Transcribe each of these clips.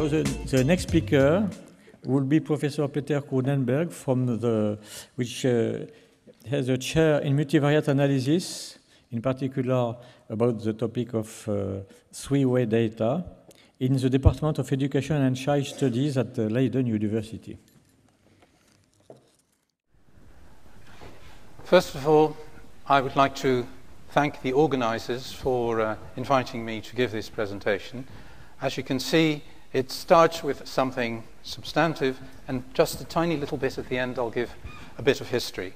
So the next speaker will be Professor Pieter Kroonenberg which has a chair in multivariate analysis, in particular about the topic of three-way data, in the Department of Education and Child Studies at Leiden University. First of all, I would like to thank the organizers for inviting me to give this presentation. As you can see, it starts with something substantive, and just a tiny little bit at the end, I'll give a bit of history.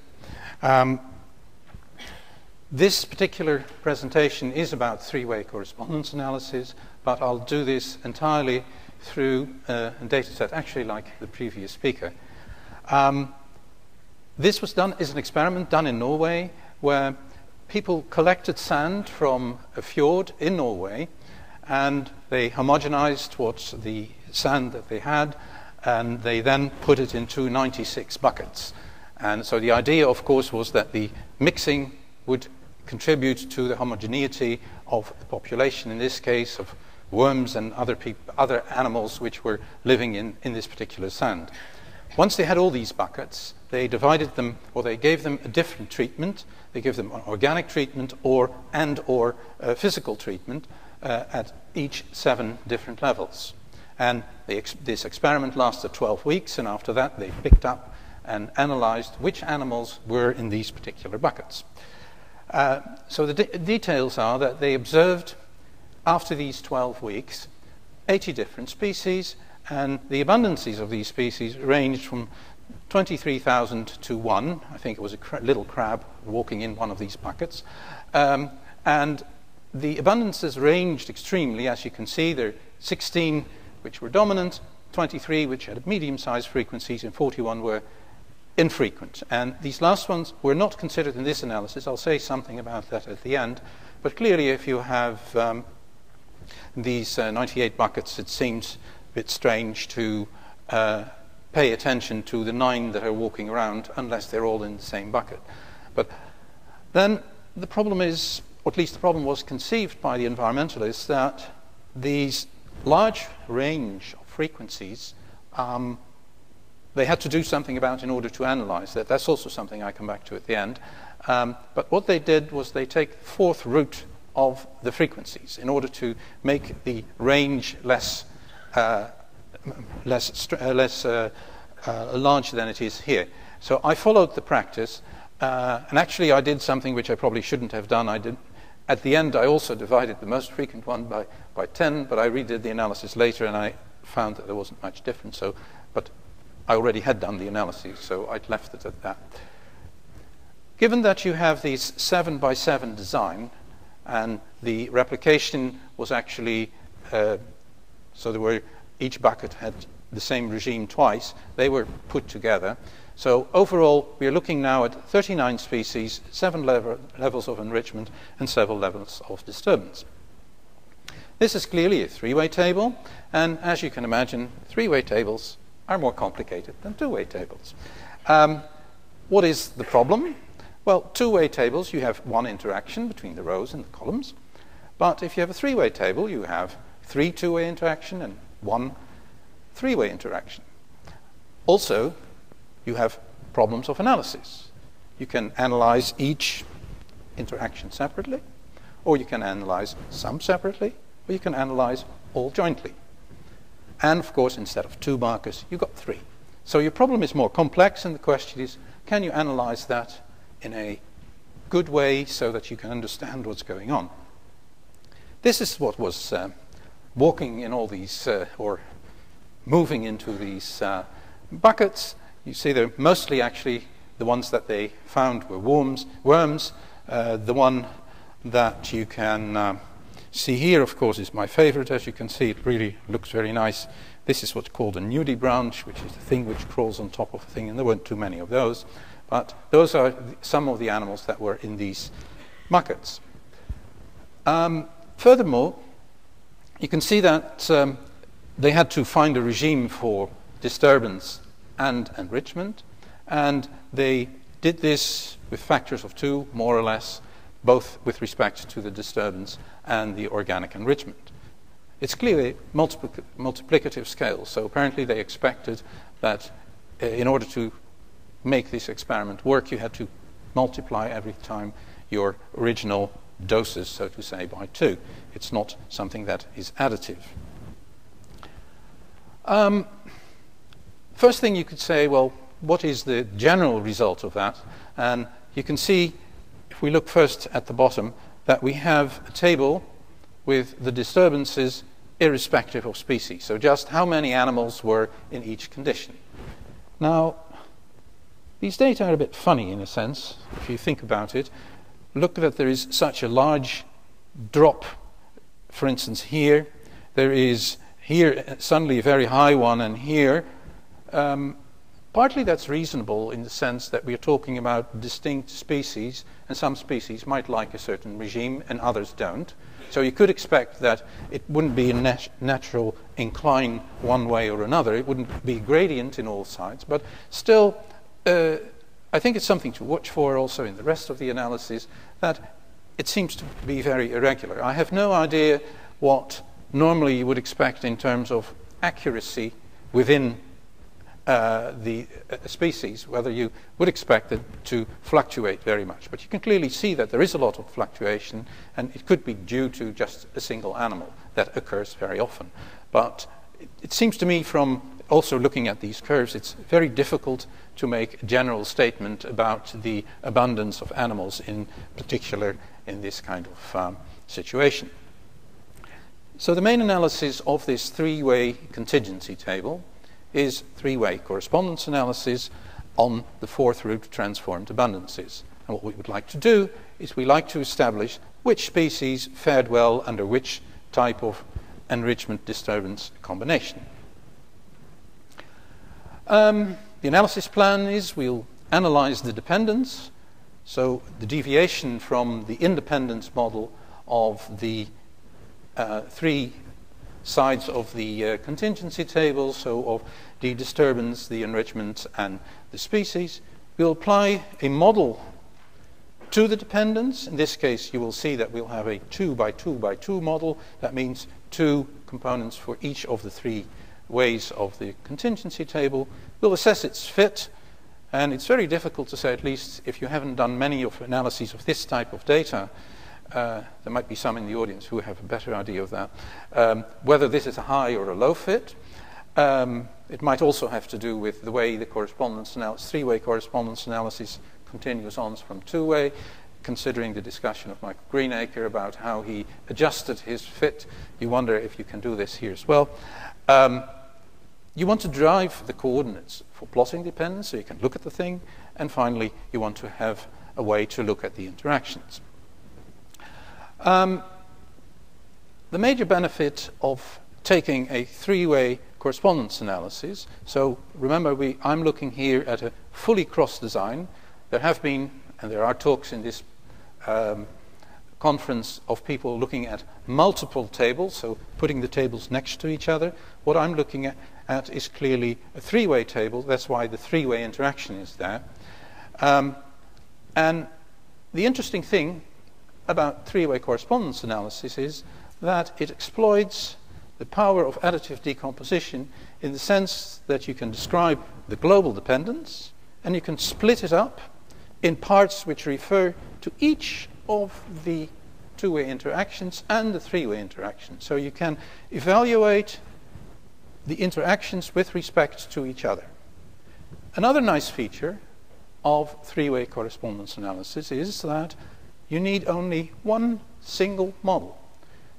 This particular presentation is about three-way correspondence analysis, but I'll do this entirely through a data set, actually like the previous speaker. This is an experiment done in Norway, where people collected sand from a fjord in Norway, and they homogenized what's the sand that they had, and they then put it into 96 buckets. And so the idea, of course, was that the mixing would contribute to the homogeneity of the population, in this case of worms and other animals which were living in this particular sand. Once they had all these buckets, they divided them, or they gave them a different treatment. They gave them an organic treatment or physical treatment at each 7 different levels. And this experiment lasted 12 weeks, and after that they picked up and analyzed which animals were in these particular buckets. So the details are that they observed, after these 12 weeks, 80 different species, and the abundances of these species ranged from 23,000 to 1. I think it was a little crab walking in one of these buckets. And the abundances ranged extremely. As you can see, there are 16 which were dominant, 23 which had medium-sized frequencies, and 41 were infrequent. And these last ones were not considered in this analysis. I'll say something about that at the end. But clearly, if you have these 98 buckets, it seems a bit strange to pay attention to the 9 that are walking around unless they're all in the same bucket. But then the problem is, or at least the problem was conceived by the environmentalists, that these large range of frequencies they had to do something about in order to analyze that. That's also something I come back to at the end. But what they did was they take the 4th root of the frequencies in order to make the range less large than it is here. So I followed the practice, and actually I did something which I probably shouldn't have done. At the end, I also divided the most frequent one by 10, but I redid the analysis later, and I found that there wasn't much difference. But I already had done the analysis, so I'd left it at that. Given that you have these 7 by 7 design, and the replication was actually, so each bucket had the same regime twice, they were put together. So overall, we are looking now at 39 species, 7 levels of enrichment, and several levels of disturbance. This is clearly a 3-way table, and as you can imagine, 3-way tables are more complicated than 2-way tables. What is the problem? Well, 2-way tables, you have 1 interaction between the rows and the columns. But if you have a 3-way table, you have 3 2-way interaction and 1 3-way interaction. Also, you have problems of analysis. You can analyze each interaction separately, or you can analyze some separately, or you can analyze all jointly. And of course, instead of 2 markers, you've got 3. So your problem is more complex, and the question is, can you analyze that in a good way so that you can understand what's going on? This is what was walking in all these, or moving into these buckets. You see they're mostly actually the ones that they found were worms. The one that you can see here, of course, is my favorite. As you can see, it really looks very nice. This is what's called a nudibranch, which is the thing which crawls on top of a thing, and there weren't too many of those. But those are some of the animals that were in these buckets. Furthermore, you can see that they had to find a regime for disturbance and enrichment, and they did this with factors of 2, more or less, both with respect to the disturbance and the organic enrichment. it's clearly multiplicative scale. So apparently they expected that in order to make this experiment work, you had to multiply every time your original doses, so to say, by 2. It's not something that is additive. First thing you could say, well, what is the general result of that? And you can see, if we look first at the bottom, that we have a table with the disturbances irrespective of species. So just how many animals were in each condition. Now, these data are a bit funny in a sense, if you think about it. Look that there is such a large drop, for instance, here. There is here suddenly a very high one, and here. Partly that's reasonable in the sense that we are talking about distinct species, and some species might like a certain regime and others don't. So you could expect that it wouldn't be a natural incline one way or another. It wouldn't be a gradient in all sides. But still, I think it's something to watch for also in the rest of the analysis, that it seems to be very irregular. I have no idea what normally you would expect in terms of accuracy within the species, whether you would expect it to fluctuate very much. But you can clearly see that there is a lot of fluctuation, and it could be due to just a single animal. That occurs very often. But it seems to me, from also looking at these curves, it's very difficult to make a general statement about the abundance of animals, in particular in this kind of situation. So the main analysis of this three-way contingency table is three-way correspondence analysis on the fourth root transformed abundances. And what we would like to do is we like to establish which species fared well under which type of enrichment disturbance combination. The analysis plan is we'll analyze the dependence, so the deviation from the independence model of the three sides of the contingency table, so of the disturbance, the enrichment, and the species. We'll apply a model to the dependence. In this case, you will see that we'll have a 2 by 2 by 2 model. That means 2 components for each of the 3 ways of the contingency table. We'll assess its fit, and it's very difficult to say, at least if you haven't done many of analyses of this type of data, there might be some in the audience who have a better idea of that, whether this is a high or a low fit. It might also have to do with the way the correspondence analysis, three-way correspondence analysis continues on from two-way, considering the discussion of Michael Greenacre about how he adjusted his fit. You wonder if you can do this here as well. You want to drive the coordinates for plotting dependence, so you can look at the thing, and finally you want to have a way to look at the interactions. The major benefit of taking a three-way correspondence analysis, so remember I'm looking here at a fully cross design. There have been, and there are talks in this conference of people looking at multiple tables, so putting the tables next to each other. What I'm looking at is clearly a three-way table. That's why the three-way interaction is there. And the interesting thing about three-way correspondence analysis is that it exploits the power of additive decomposition in the sense that you can describe the global dependence and you can split it up in parts which refer to each of the two-way interactions and the three-way interactions. So you can evaluate the interactions with respect to each other. Another nice feature of three-way correspondence analysis is that you need only one single model.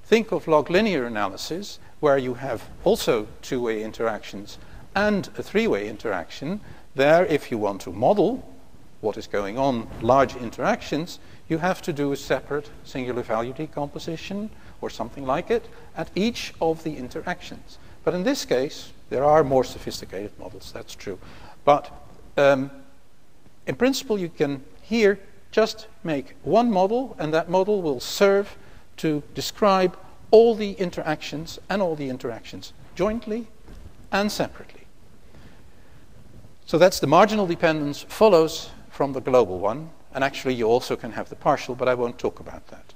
Think of log linear analysis, where you have also two-way interactions and a three-way interaction. There, if you want to model what is going on, large interactions, you have to do a separate singular value decomposition or something like it at each of the interactions. But in this case, there are more sophisticated models, that's true. But in principle, you can here just make one model, and that model will serve to describe all the interactions and all the interactions jointly and separately. So that's the marginal dependence follows from the global one, and actually you also can have the partial, but I won't talk about that.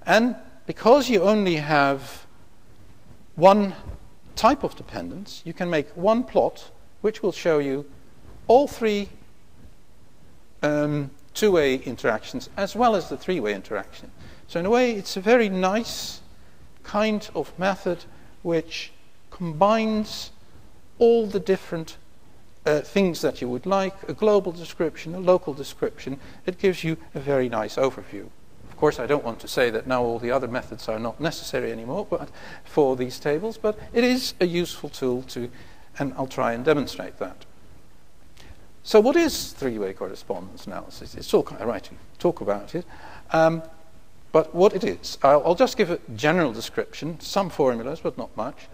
And because you only have one type of dependence, you can make one plot which will show you all three two-way interactions as well as the three-way interaction. So in a way, it's a very nice kind of method which combines all the different things that you would like, a global description, a local description. It gives you a very nice overview. Of course, I don't want to say that now all the other methods are not necessary anymore for these tables, but it is a useful tool and I'll try and demonstrate that. So what is three-way correspondence analysis? It's all kind of right to talk about it. But what it is, I'll just give a general description, some formulas, but not much.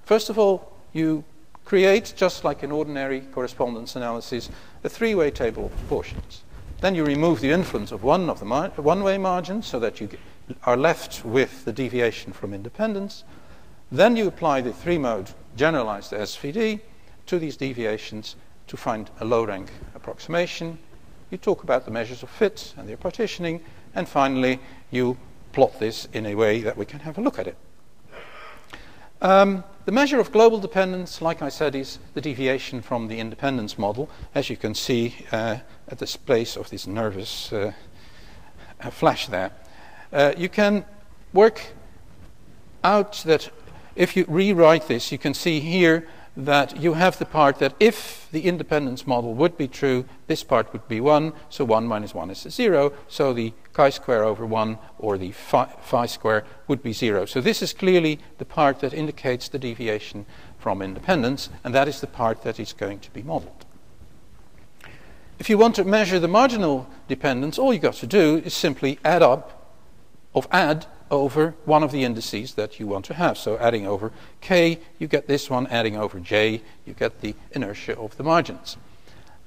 First of all, you create, just like in ordinary correspondence analysis, a three-way table of proportions. Then you remove the influence of one of the one-way margins so that you are left with the deviation from independence. Then you apply the three-mode generalized SVD to these deviations to find a low-rank approximation. You talk about the measures of fit and their partitioning, and finally you plot this in a way that we can have a look at it. The measure of global dependence, like I said, is the deviation from the independence model, as you can see at this place of this nervous flash there. You can work out that if you rewrite this, you can see here that you have the part that if the independence model would be true, this part would be 1, so 1 minus 1 is 0, so the chi-square over 1 or the phi square would be 0. So this is clearly the part that indicates the deviation from independence, and that is the part that is going to be modeled. If you want to measure the marginal dependence, all you got to do is simply add over one of the indices that you want to have. So adding over k, you get this one. Adding over j, you get the inertia of the margins.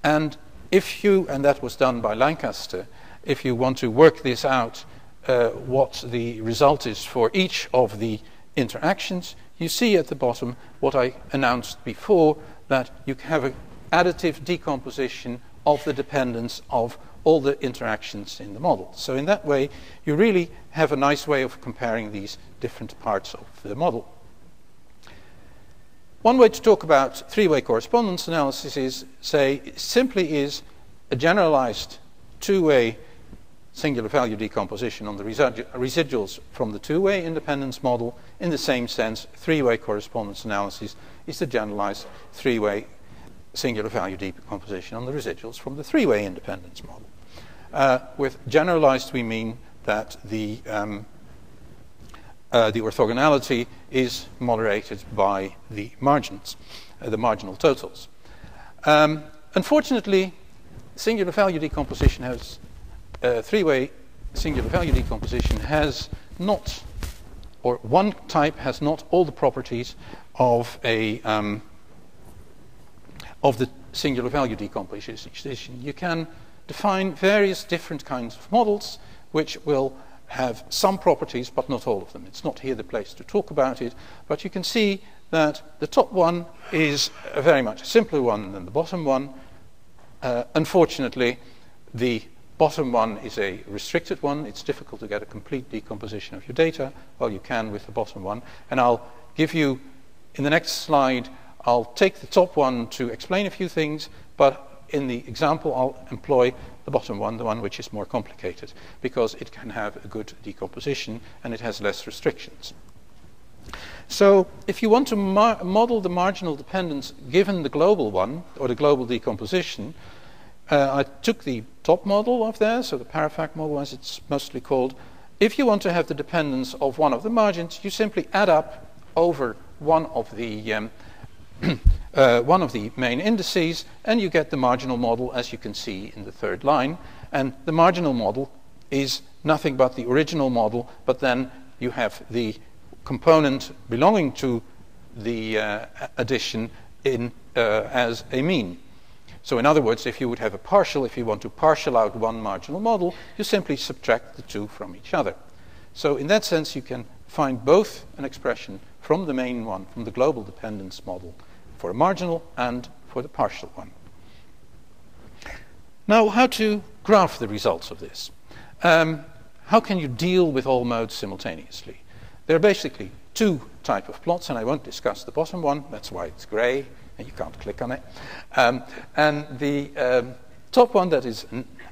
And that was done by Lancaster, if you want to work this out, what the result is for each of the interactions, you see at the bottom what I announced before, that you have an additive decomposition of the dependence of all the interactions in the model. So in that way, you really have a nice way of comparing these different parts of the model. One way to talk about three-way correspondence analysis is, simply is a generalized two-way singular value decomposition on the residuals from the two-way independence model. In the same sense, three-way correspondence analysis is the generalized three-way singular value decomposition on the residuals from the three-way independence model. With generalized, we mean that the orthogonality is moderated by the margins, the marginal totals. Unfortunately, singular value decomposition has three-way singular value decomposition has not, or one type has not all the properties of the singular value decomposition. You can define various different kinds of models which will have some properties but not all of them. It's not here the place to talk about it, but you can see that the top one is a very much a simpler one than the bottom one. Unfortunately, the bottom one is a restricted one. It's difficult to get a complete decomposition of your data. Well, you can with the bottom one. And I'll give you, in the next slide, I'll take the top one to explain a few things, but in the example I'll employ the bottom one, the one which is more complicated, because it can have a good decomposition and it has less restrictions. So if you want to model the marginal dependence given the global one, or the global decomposition, I took the top model of there, so the Parafact model as it's mostly called. If you want to have the dependence of one of the margins, you simply add up over one of the main indices, and you get the marginal model, as you can see in the third line. And the marginal model is nothing but the original model, but then you have the component belonging to the addition as a mean. So in other words, if you would have a partial, if you want to partial out one marginal model, you simply subtract the two from each other. So in that sense, you can find both an expression from the main one, from the global dependence model, for a marginal and for the partial one. Now, how to graph the results of this? How can you deal with all modes simultaneously? There are basically two type of plots, and I won't discuss the bottom one. That's why it's gray, and you can't click on it. And the top one that is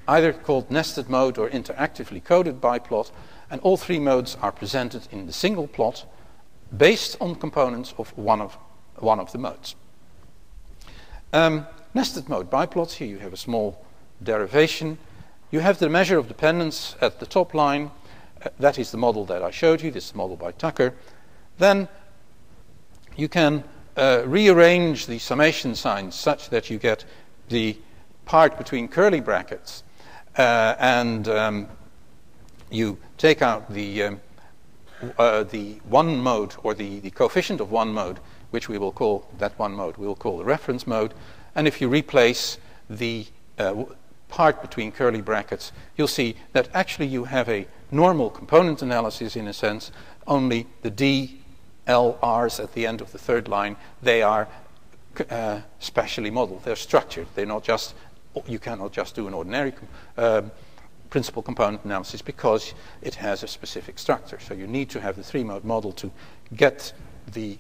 either called nested mode or interactively coded biplot, and all three modes are presented in the single plot based on components of one of the modes. Nested mode biplots, here you have a small derivation. You have the measure of dependence at the top line. That is the model that I showed you. This is the model by Tucker. Then you can rearrange the summation signs such that you get the part between curly brackets and you take out the one mode, or the coefficient of one mode, which we will call, that one mode we will call the reference mode. And if you replace the part between curly brackets, you'll see that actually you have a normal component analysis in a sense, only the DLRs at the end of the third line, they are specially modeled. They're structured. They're not just, you cannot just do an ordinary principal component analysis because it has a specific structure. So you need to have the three-mode model to get the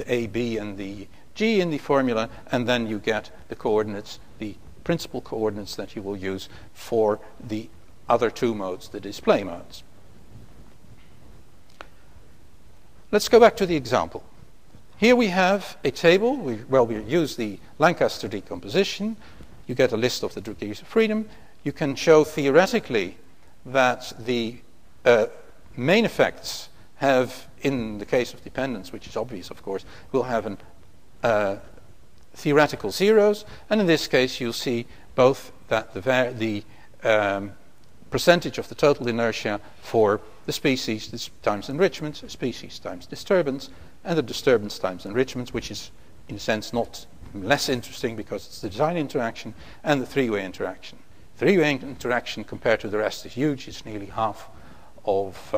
A, B, and the G in the formula, and then you get the coordinates, the principal coordinates that you will use for the other two modes, the display modes. Let's go back to the example. Here we have a table. We use the Lancaster decomposition. You get a list of the degrees of freedom. You can show theoretically that the main effects have, in the case of dependence, which is obvious, of course, will have an theoretical zeros, and in this case you'll see both that the percentage of the total inertia for the species times enrichment, species times disturbance, and the disturbance times enrichment, which is in a sense not less interesting because it's the design interaction, and the three-way interaction. Three-way interaction compared to the rest is huge. It's nearly half of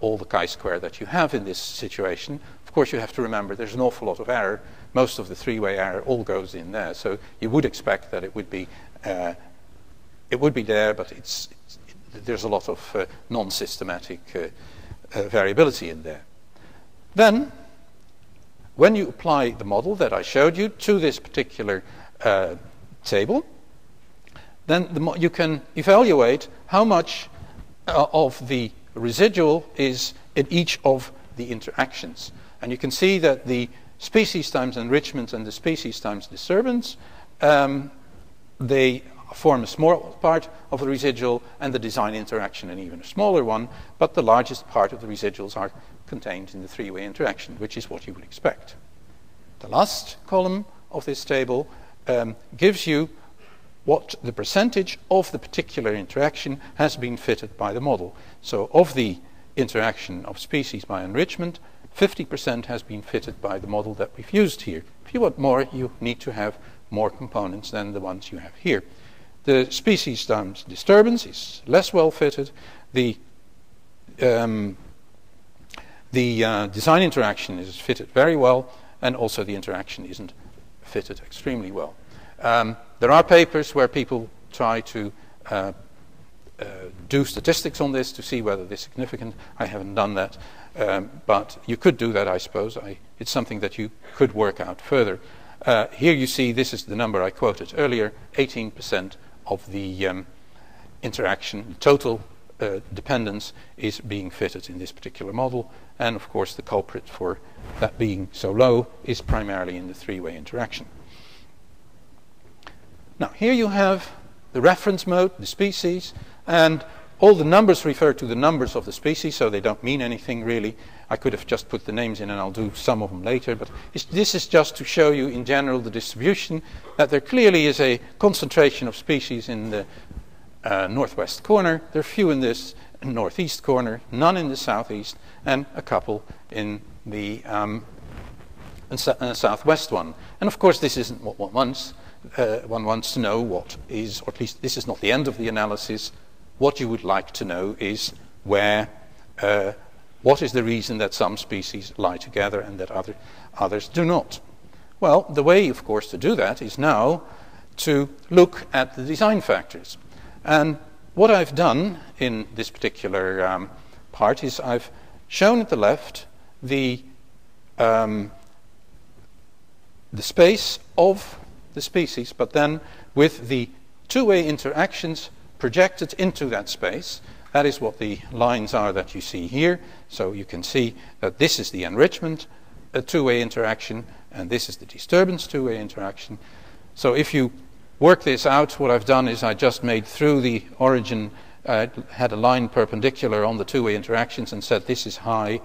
all the chi-square that you have in this situation. Of course, you have to remember there's an awful lot of error. Most of the three-way error all goes in there. So you would expect that it would be there, but there's a lot of non-systematic variability in there. Then, when you apply the model that I showed you to this particular table, then you can evaluate how much of the residual is in each of the interactions. And you can see that the species times enrichment and the species times disturbance, they form a small part of the residual, and the design interaction an even a smaller one, but the largest part of the residuals are contained in the three-way interaction, which is what you would expect. The last column of this table gives you what the percentage of the particular interaction has been fitted by the model. So of the interaction of species by enrichment, 50% has been fitted by the model that we've used here. If you want more, you need to have more components than the ones you have here. The species times disturbance is less well fitted. The design interaction is fitted very well, and also the interaction isn't fitted extremely well. There are papers where people try to do statistics on this to see whether this is significant. I haven't done that, but you could do that, I suppose. It's something that you could work out further. Here you see this is the number I quoted earlier, 18% of the interaction, total dependence is being fitted in this particular model, and of course the culprit for that being so low is primarily in the three-way interaction. Now here you have the reference mode, the species, and all the numbers refer to the numbers of the species, so they don't mean anything really. I could have just put the names in, and I'll do some of them later, but this is just to show you in general the distribution, that there clearly is a concentration of species in the northwest corner. There are few in this northeast corner, none in the southeast, and a couple in the southwest one. And of course this isn't what one wants. One wants to know what is, or at least this is not the end of the analysis. What you would like to know is where, what is the reason that some species lie together and that others do not. Well, the way, of course, to do that is now to look at the design factors. And what I've done in this particular part is I've shown at the left the space of the species, but then with the two-way interactions projected into that space. That is what the lines are that you see here. So you can see that this is the enrichment two-way interaction, and this is the disturbance two-way interaction. So if you work this out, what I've done is I just made through the origin, had a line perpendicular on the two-way interactions and said this is high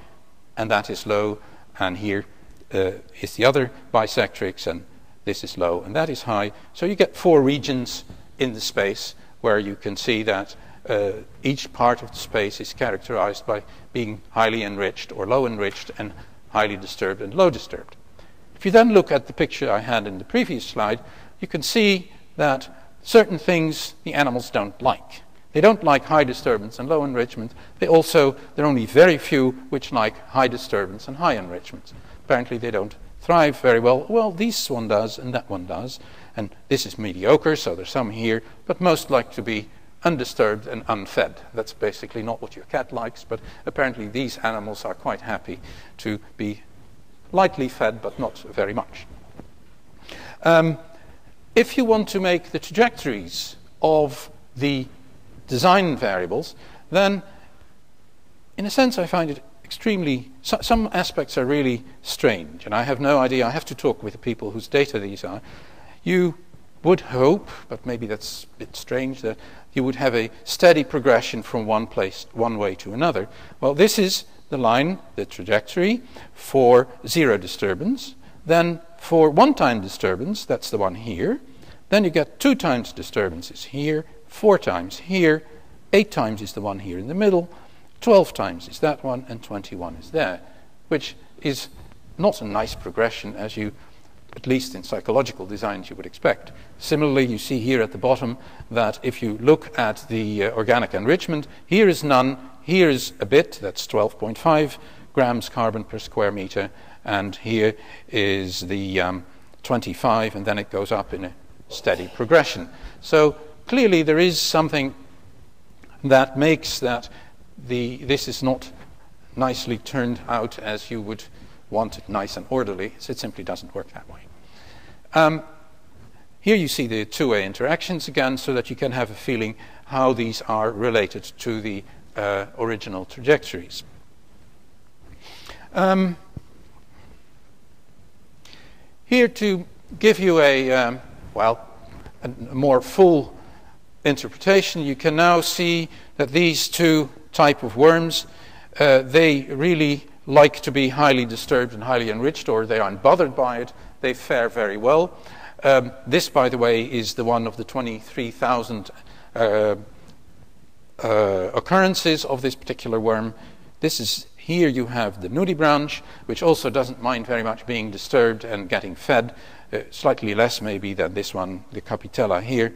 and that is low, and here is the other bisectrix, and this is low and that is high. So you get 4 regions in the space where you can see that each part of the space is characterized by being highly enriched or low enriched, and highly disturbed and low disturbed. If you then look at the picture I had in the previous slide, you can see that certain things the animals don't like. They don't like high disturbance and low enrichment. There are only very few which like high disturbance and high enrichment. Apparently they don't thrive very well. Well, this one does and that one does. And this is mediocre, so there's some here, but most like to be undisturbed and unfed. That's basically not what your cat likes, but apparently these animals are quite happy to be lightly fed, but not very much. If you want to make the trajectories of the design variables, then in a sense I find it extremely, some aspects are really strange, and I have no idea. I have to talk with the people whose data these are. You would hope, but maybe that's a bit strange, that you would have a steady progression from one way to another. Well, this is the line, the trajectory for 0 disturbance. Then for 1 time disturbance, that's the one here. Then you get 2 times disturbances here, 4 times here, 8 times is the one here in the middle, 12 times is that one, and 21 is there, which is not a nice progression as you, at least in psychological designs, you would expect. Similarly, you see here at the bottom that if you look at the organic enrichment, here is none, here is a bit, that's 12.5 grams carbon per square meter, and here is the 25, and then it goes up in a steady progression. So clearly there is something that makes that this is not nicely turned out as you would want it, nice and orderly. So it simply doesn't work that way. Here you see the two-way interactions again, so that you can have a feeling how these are related to the original trajectories. Here to give you a more full interpretation, you can now see that these 2 type of worms, they really like to be highly disturbed and highly enriched, or they aren't bothered by it. They fare very well. This, by the way, is the one of the 23,000 occurrences of this particular worm. This is, here you have the nudibranch, which also doesn't mind very much being disturbed and getting fed, slightly less maybe than this one, the capitella here.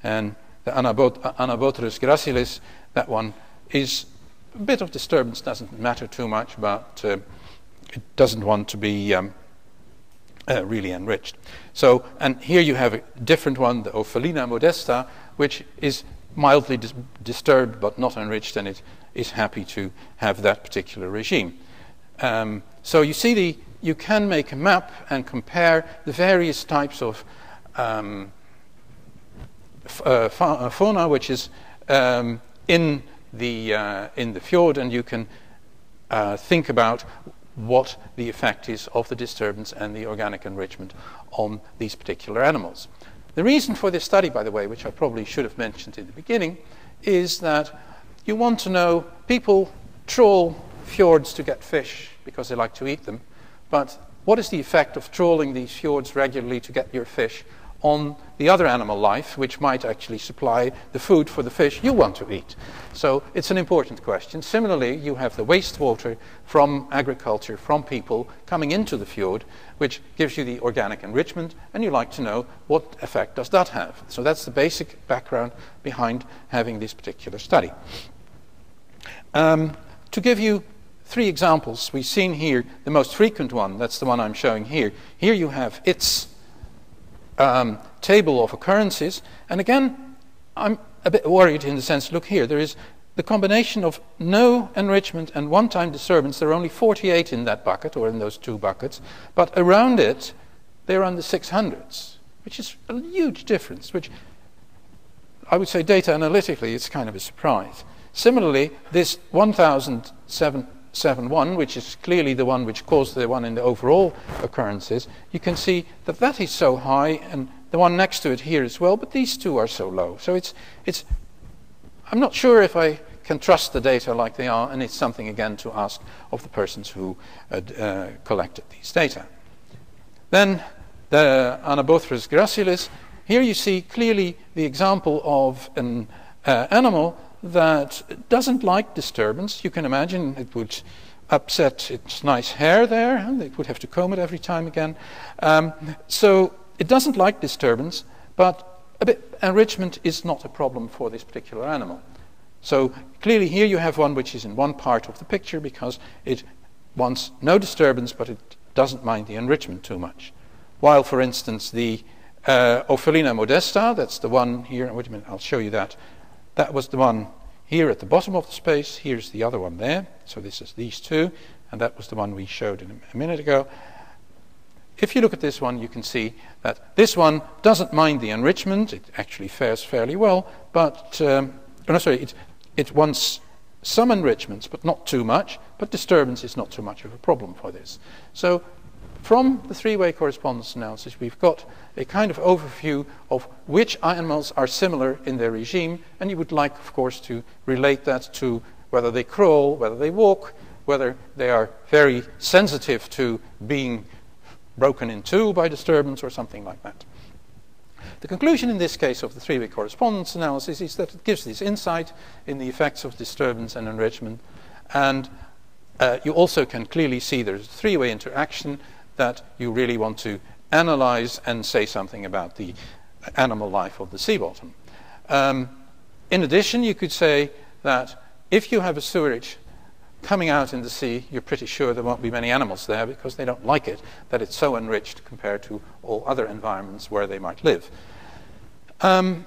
And the Anobothrus gracilis, that one is a bit of disturbance, doesn't matter too much, but it doesn't want to be really enriched. So, and here you have a different one, the Ophelina modesta, which is mildly disturbed but not enriched, and it is happy to have that particular regime. So you see, you can make a map and compare the various types of fauna which is in the fjord, and you can think about what the effect is of the disturbance and the organic enrichment on these particular animals. The reason for this study, by the way, which I probably should have mentioned in the beginning, is that you want to know, people trawl fjords to get fish because they like to eat them, but what is the effect of trawling these fjords regularly to get your fish on the other animal life, which might actually supply the food for the fish you want to eat? So it's an important question. Similarly, you have the wastewater from agriculture, from people, coming into the fjord, which gives you the organic enrichment, and you like to know what effect does that have. So that's the basic background behind having this particular study. To give you 3 examples, we've seen here the most frequent one, that's the one I'm showing here. Here you have its table of occurrences, and again I'm a bit worried in the sense, look here, there is the combination of no enrichment and one-time disturbance, there are only 48 in that bucket, or in those two buckets, but around it, they're on the 600s, which is a huge difference, which I would say data analytically, it's kind of a surprise. Similarly, this 100771, which is clearly the one which caused the one in the overall occurrences, you can see that that is so high, and the one next to it here as well, but these two are so low. So I'm not sure if I can trust the data like they are, and it's something, again, to ask of the persons who collected these data. Then the Anobothrus gracilis. Here you see clearly the example of an animal that doesn't like disturbance. You can imagine it would upset its nice hair there, and it would have to comb it every time again. So it doesn't like disturbance, but enrichment is not a problem for this particular animal. So clearly here you have one which is in one part of the picture because it wants no disturbance, but it doesn't mind the enrichment too much. While, for instance, the Ophelina modesta, that's the one here, wait a minute, I'll show you that. That was the one here at the bottom of the space. Here's the other one there. So this is these two, and that was the one we showed a minute ago. If you look at this one, you can see that this one doesn't mind the enrichment. It actually fares fairly well, but it wants some enrichments, but not too much. But disturbance is not too much of a problem for this. So from the three-way correspondence analysis, we've got a kind of overview of which animals are similar in their regime, and you would like, of course, to relate that to whether they crawl, whether they walk, whether they are very sensitive to being broken in two by disturbance or something like that. The conclusion in this case of the three-way correspondence analysis is that it gives this insight in the effects of disturbance and enrichment, and you also can clearly see there's a three-way interaction that you really want to analyze and say something about the animal life of the sea bottom. In addition, you could say that if you have a sewerage coming out in the sea, you're pretty sure there won't be many animals there because they don't like it, that it's so enriched compared to all other environments where they might live. There's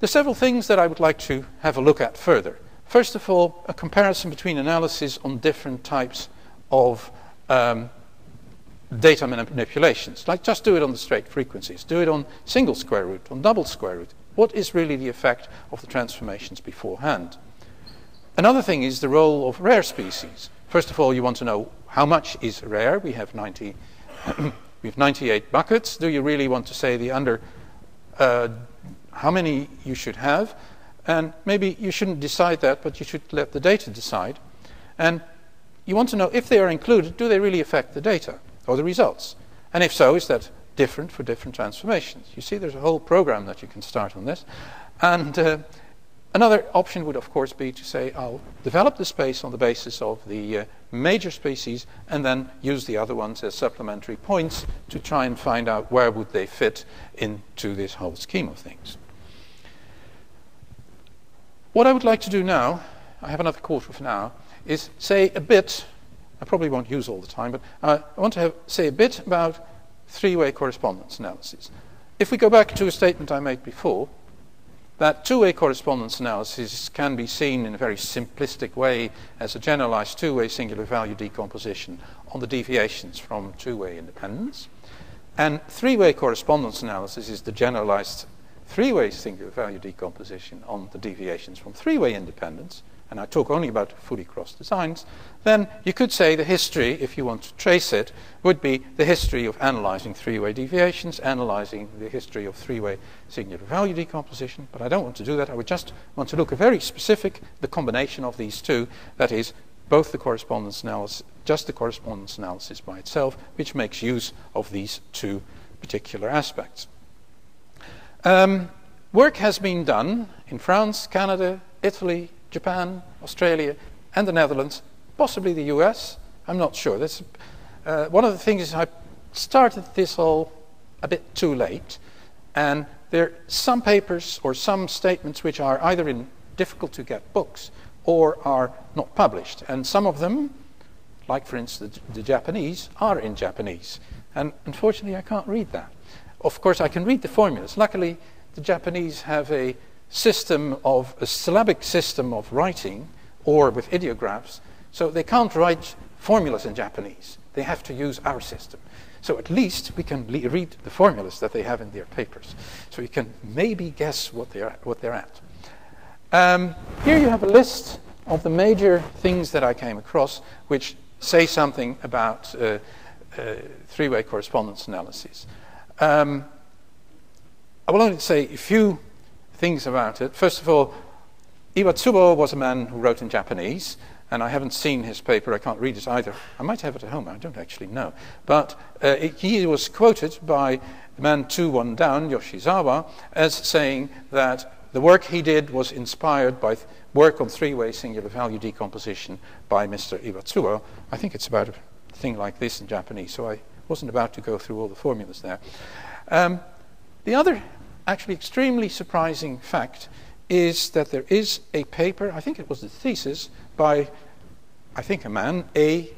several things that I would like to have a look at further. First of all, a comparison between analysis on different types of data manipulations. Like, just do it on the straight frequencies. Do it on single square root, on double square root. What is really the effect of the transformations beforehand? Another thing is the role of rare species. First of all, you want to know how much is rare. We have 98 buckets. Do you really want to say the under how many you should have? And maybe you shouldn't decide that, but you should let the data decide. And you want to know if they are included, do they really affect the data or the results? And if so, is that different for different transformations? You see, there's a whole program that you can start on this. And another option would, of course, be to say, I'll develop the space on the basis of the major species and then use the other ones as supplementary points to try and find out where would they fit into this whole scheme of things. What I would like to do now, I have another quarter of an hour, is say a bit, I probably won't use all the time, but I want to say a bit about three-way correspondence analysis. If we go back to a statement I made before, that two-way correspondence analysis can be seen in a very simplistic way as a generalized two-way singular value decomposition on the deviations from two-way independence. And three-way correspondence analysis is the generalized three-way singular value decomposition on the deviations from three-way independence. And I talk only about fully crossed designs. Then you could say the history, if you want to trace it, would be the history of analyzing three-way deviations, analyzing the history of three-way singular value decomposition. But I don't want to do that. I would just want to look at very specific, the combination of these two, that is, both the correspondence analysis, just the correspondence analysis by itself, which makes use of these two particular aspects. Work has been done in France, Canada, Italy, Japan, Australia, and the Netherlands, possibly the US. I'm not sure. That's one of the things is I started this all a bit too late, and there are some papers or some statements which are either in difficult to get books or are not published. And some of them, like for instance the Japanese, are in Japanese. And unfortunately I can't read that. Of course I can read the formulas. Luckily the Japanese have a syllabic system of writing or with ideographs, so they can't write formulas in Japanese. They have to use our system. So at least we can read the formulas that they have in their papers. So you can maybe guess what they're at. Here you have a list of the major things that I came across which say something about three-way correspondence analysis. I will only say a few things about it. First of all, Iwatsubo was a man who wrote in Japanese, and I haven't seen his paper. I can't read it either. I might have it at home. I don't actually know. But he was quoted by the man 2-1 down, Yoshizawa, as saying that the work he did was inspired by work on three-way singular value decomposition by Mr. Iwatsubo. I think it's about a thing like this in Japanese, so I wasn't about to go through all the formulas there. The other actually extremely surprising fact is that there is a paper, I think it was the thesis, by, I think, a man, Dequier.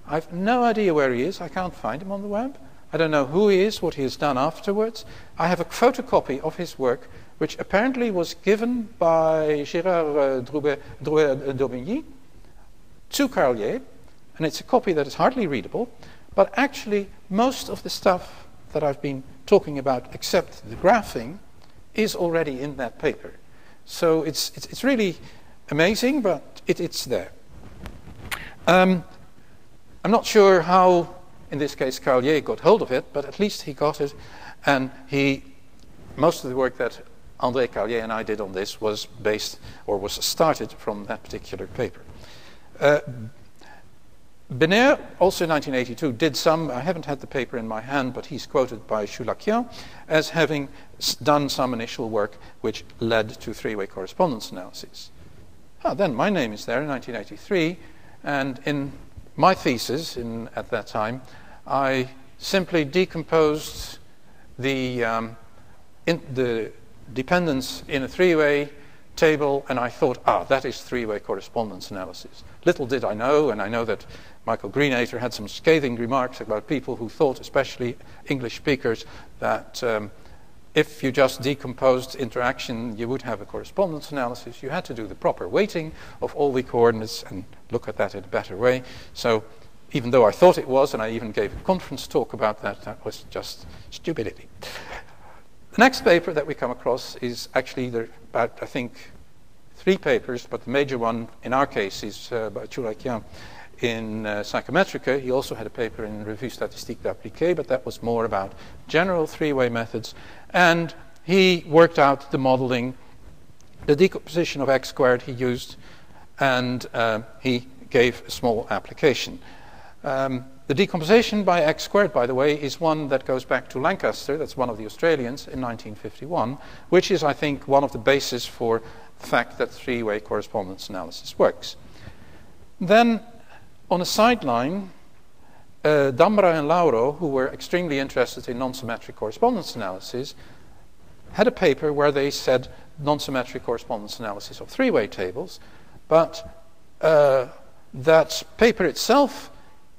I have no idea where he is. I can't find him on the web. I don't know who he is, what he has done afterwards. I have a photocopy of his work, which apparently was given by Gérard Drouet-Daubigny to Carlier, and it's a copy that is hardly readable, but actually most of the stuff that I've been talking about, except the graphing, is already in that paper. So it's really amazing, but it's there. I'm not sure how, in this case, Carlier got hold of it, but at least he got it, and most of the work that André Carlier and I did on this was based, or was started from that particular paper. Benaire, also in 1982, did some, I haven't had the paper in my hand, but he's quoted by Choulakian as having done some initial work which led to three-way correspondence analysis. Then my name is there in 1983, and in my thesis at that time, I simply decomposed the dependence in a three-way table, and I thought, that is three-way correspondence analysis. Little did I know, and I know that Michael Greenacre had some scathing remarks about people who thought, especially English speakers, that if you just decomposed interaction, you would have a correspondence analysis. You had to do the proper weighting of all the coordinates and look at that in a better way. So even though I thought it was, and I even gave a conference talk about that, that was just stupidity. The next paper that we come across is actually about, I think, 3 papers, but the major one in our case is by Choulakian in Psychometrica. He also had a paper in Revue Statistique d'Appliqué, but that was more about general three-way methods. And he worked out the modeling, the decomposition of x squared he used, and he gave a small application. The decomposition by x squared, by the way, is one that goes back to Lancaster. That's one of the Australians in 1951, which is, I think, one of the bases for the fact that three-way correspondence analysis works. Then, on a sideline, Dambra and Lauro, who were extremely interested in non-symmetric correspondence analysis, had a paper where they said non-symmetric correspondence analysis of three-way tables, but that paper itself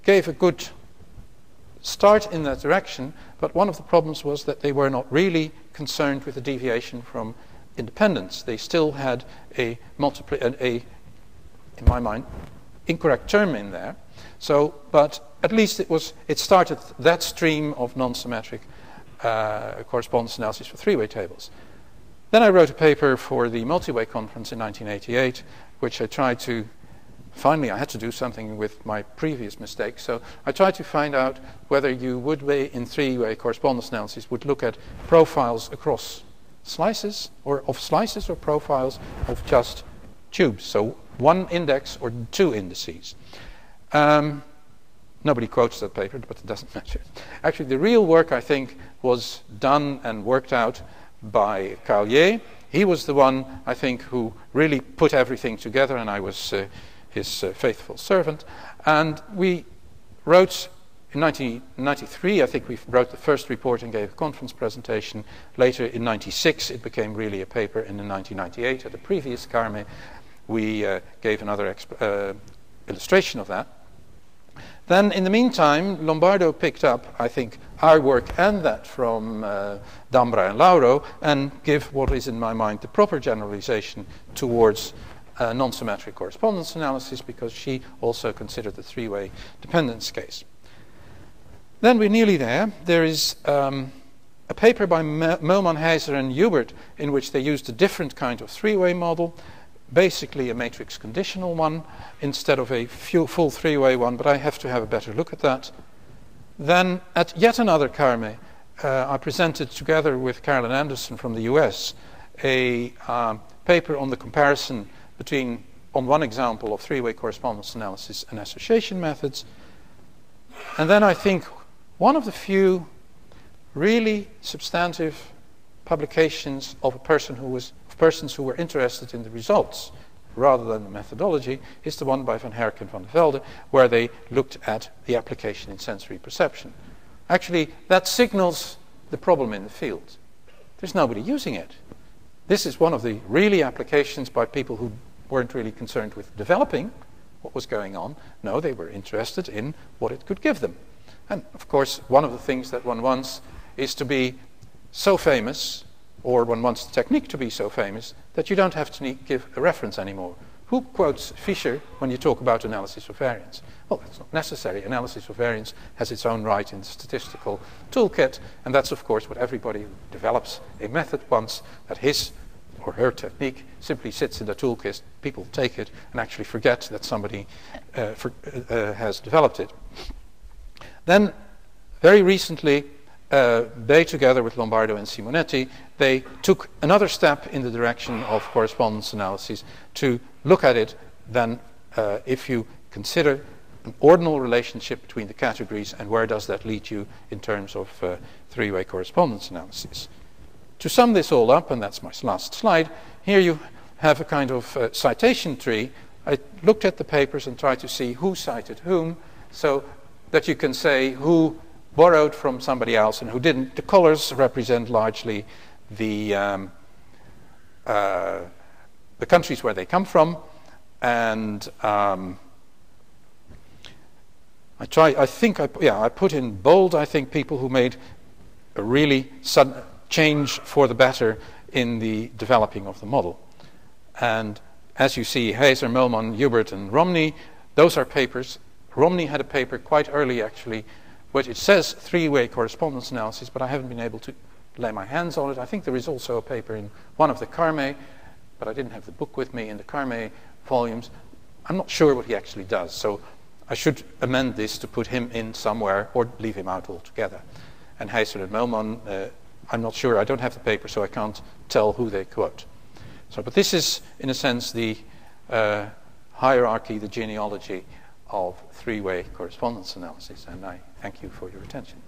gave a good start in that direction, but one of the problems was that they were not really concerned with the deviation from independence. They still had in my mind, incorrect term in there. So, but at least it started that stream of non-symmetric correspondence analysis for three-way tables. Then I wrote a paper for the multi-way conference in 1988, which I tried to, finally I had to do something with my previous mistake, so I tried to find out whether you would, in three-way correspondence analysis, would look at profiles across slices, or profiles of just tubes, so one index or 2 indices. Nobody quotes that paper, but it doesn't matter. Actually, the real work, I think, was done and worked out by Carlier. He was the one, I think, who really put everything together, and I was his faithful servant. And we wrote, in 1993, I think we wrote the first report and gave a conference presentation. Later, in 1996, it became really a paper, and in 1998, at the previous Carme, we gave another illustration of that. Then, in the meantime, Lombardo picked up, I think, our work and that from Dambra and Lauro, and give what is, in my mind, the proper generalization towards non-symmetric correspondence analysis, because she also considered the three-way dependence case. Then we're nearly there. There is a paper by Moman, Heiser, and Hubert in which they used a different kind of three-way model, basically a matrix conditional one instead of a full three-way one, but I have to have a better look at that. Then at yet another Carme, I presented together with Carolyn Anderson from the US a paper on the comparison between, on one example of three-way correspondence analysis and association methods. And then I think one of the few really substantive publications of persons who were interested in the results rather than the methodology is the one by Van Herk and Van der Velde, where they looked at the application in sensory perception. Actually, that signals the problem in the field. There's nobody using it. This is one of the really applications by people who weren't really concerned with developing what was going on. No, they were interested in what it could give them. And of course, one of the things that one wants is to be so famous, or one wants the technique to be so famous, that you don't have to give a reference anymore. Who quotes Fisher when you talk about analysis of variance? Well, that's not necessary. Analysis of variance has its own right in the statistical toolkit, and that's, of course, what everybody who develops a method wants, that his or her technique simply sits in the toolkit, people take it, and actually forget that somebody has developed it. Then, very recently, they, together with Lombardo and Simonetti, they took another step in the direction of correspondence analysis to look at it then if you consider an ordinal relationship between the categories, and where does that lead you in terms of three-way correspondence analysis. To sum this all up, and that's my last slide, here you have a kind of citation tree. I looked at the papers and tried to see who cited whom, so that you can say who borrowed from somebody else and who didn't. The colors represent largely the countries where they come from, and I put in bold, I think, people who made a really sudden change for the better in the developing of the model. And as you see, Heiser, Mellman, Hubert, and Romney, those are papers. Romney had a paper quite early, actually, which it says three-way correspondence analysis, but I haven't been able to lay my hands on it. I think there is also a paper in one of the Carme, but I didn't have the book with me in the Carme volumes. I'm not sure what he actually does, so I should amend this to put him in somewhere or leave him out altogether. And Heiser and Mellman, I'm not sure. I don't have the paper, so I can't tell who they quote. So, but this is, in a sense, the hierarchy, the genealogy of three-way correspondence analysis, and I thank you for your attention.